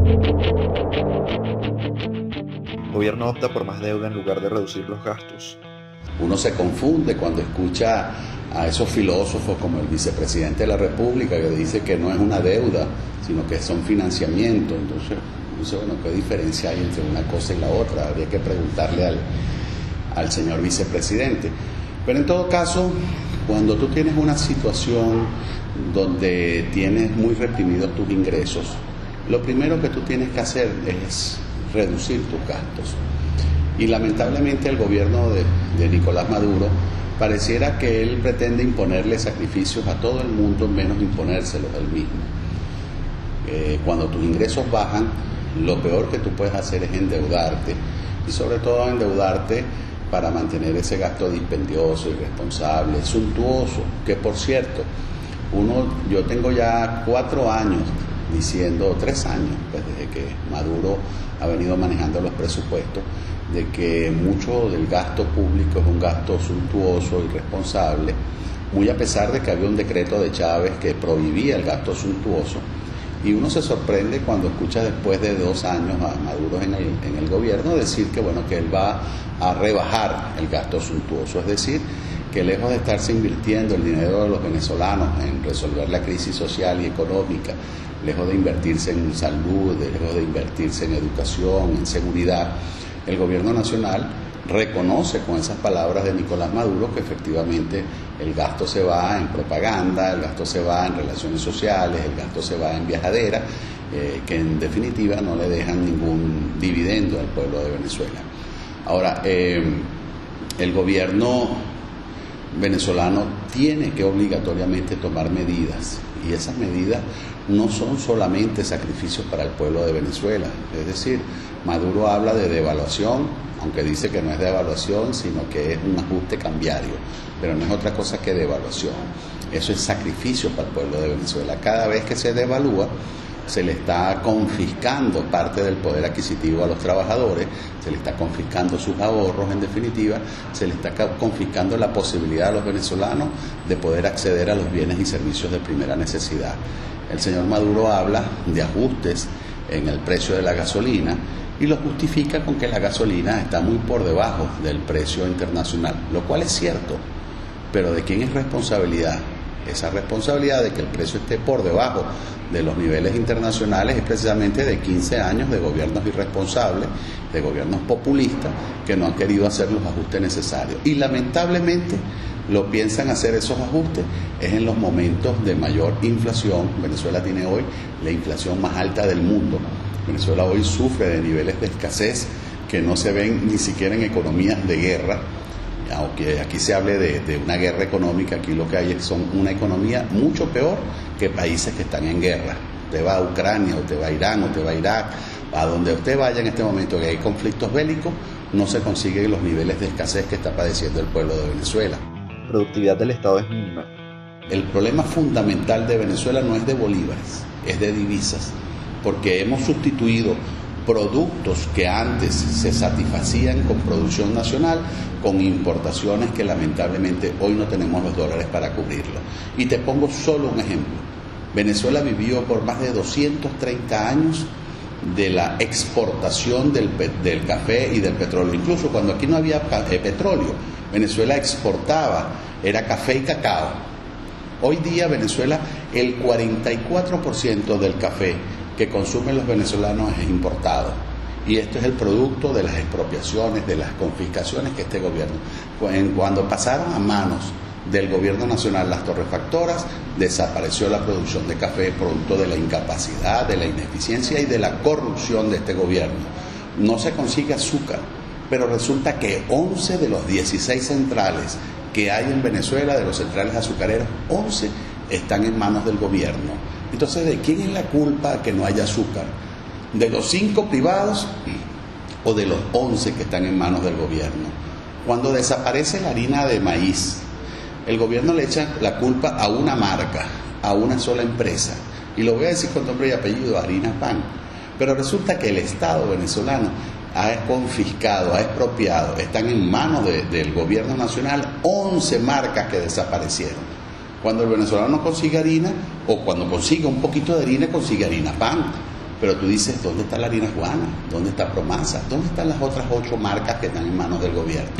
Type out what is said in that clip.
El gobierno opta por más deuda en lugar de reducir los gastos. Uno se confunde cuando escucha a esos filósofos como el vicepresidente de la República que dice que no es una deuda, sino que son financiamientos. Entonces, bueno, ¿qué diferencia hay entre una cosa y la otra? Habría que preguntarle al señor vicepresidente. Pero en todo caso, cuando tú tienes una situación donde tienes muy reprimidos tus ingresos, lo primero que tú tienes que hacer es reducir tus gastos. Y lamentablemente el gobierno de Nicolás Maduro pareciera que él pretende imponerle sacrificios a todo el mundo menos imponérselos a él mismo. Cuando tus ingresos bajan, lo peor que tú puedes hacer es endeudarte, y sobre todo endeudarte para mantener ese gasto dispendioso, irresponsable, suntuoso, que por cierto, yo tengo ya 4 años diciendo, 3 años, pues desde que Maduro ha venido manejando los presupuestos, de que mucho del gasto público es un gasto suntuoso, irresponsable, muy a pesar de que había un decreto de Chávez que prohibía el gasto suntuoso, y uno se sorprende cuando escucha después de 2 años a Maduro en el gobierno decir que bueno, que él va a rebajar el gasto suntuoso, es decir, que lejos de estarse invirtiendo el dinero de los venezolanos en resolver la crisis social y económica, lejos de invertirse en salud, lejos de invertirse en educación, en seguridad, el gobierno nacional reconoce con esas palabras de Nicolás Maduro que efectivamente el gasto se va en propaganda, el gasto se va en relaciones sociales, el gasto se va en viajadera, que en definitiva no le dejan ningún dividendo al pueblo de Venezuela. Ahora, el gobierno venezolano tiene que obligatoriamente tomar medidas, y esas medidas no son solamente sacrificios para el pueblo de Venezuela. Es decir, Maduro habla de devaluación, aunque dice que no es devaluación, sino que es un ajuste cambiario, pero no es otra cosa que devaluación. Eso es sacrificio para el pueblo de Venezuela. Cada vez que se devalúa, se le está confiscando parte del poder adquisitivo a los trabajadores, se le está confiscando sus ahorros, en definitiva, se le está confiscando la posibilidad a los venezolanos de poder acceder a los bienes y servicios de primera necesidad. El señor Maduro habla de ajustes en el precio de la gasolina y lo justifica con que la gasolina está muy por debajo del precio internacional, lo cual es cierto, pero ¿de quién es responsabilidad? Esa responsabilidad de que el precio esté por debajo de los niveles internacionales es precisamente de 15 años de gobiernos irresponsables, de gobiernos populistas que no han querido hacer los ajustes necesarios. Y lamentablemente lo piensan hacer esos ajustes es en los momentos de mayor inflación. Venezuela tiene hoy la inflación más alta del mundo. Venezuela hoy sufre de niveles de escasez que no se ven ni siquiera en economías de guerra. Aunque aquí se hable de una guerra económica, aquí lo que hay es una economía mucho peor que países que están en guerra. Usted va a Ucrania, usted va a Irán, usted va a Irak, a donde usted vaya en este momento que hay conflictos bélicos, no se consiguen los niveles de escasez que está padeciendo el pueblo de Venezuela. La productividad del Estado es mínima. El problema fundamental de Venezuela no es de bolívares, es de divisas, porque hemos sustituido productos que antes se satisfacían con producción nacional, con importaciones que lamentablemente hoy no tenemos los dólares para cubrirlo. Y te pongo solo un ejemplo. Venezuela vivió por más de 230 años de la exportación del café y del petróleo. Incluso cuando aquí no había petróleo, Venezuela exportaba, era café y cacao. Hoy día Venezuela, el 44% del café que consumen los venezolanos es importado. Y esto es el producto de las expropiaciones, de las confiscaciones que este gobierno, cuando pasaron a manos del gobierno nacional las torrefactoras, desapareció la producción de café producto de la incapacidad, de la ineficiencia y de la corrupción de este gobierno. No se consigue azúcar, pero resulta que 11 de los 16 centrales que hay en Venezuela, de los centrales azucareros, 11 están en manos del gobierno. Entonces, ¿de quién es la culpa que no haya azúcar? ¿De los 5 privados o de los 11 que están en manos del gobierno? Cuando desaparece la harina de maíz, el gobierno le echa la culpa a una marca, a una sola empresa. Y lo voy a decir con nombre y apellido, Harina Pan. Pero resulta que el Estado venezolano ha confiscado, ha expropiado, están en manos del gobierno nacional 11 marcas que desaparecieron. Cuando el venezolano consigue harina, o cuando consigue un poquito de harina, consigue Harina Pan. Pero tú dices, ¿dónde está la harina Juana? ¿Dónde está Promasa? ¿Dónde están las otras 8 marcas que están en manos del gobierno?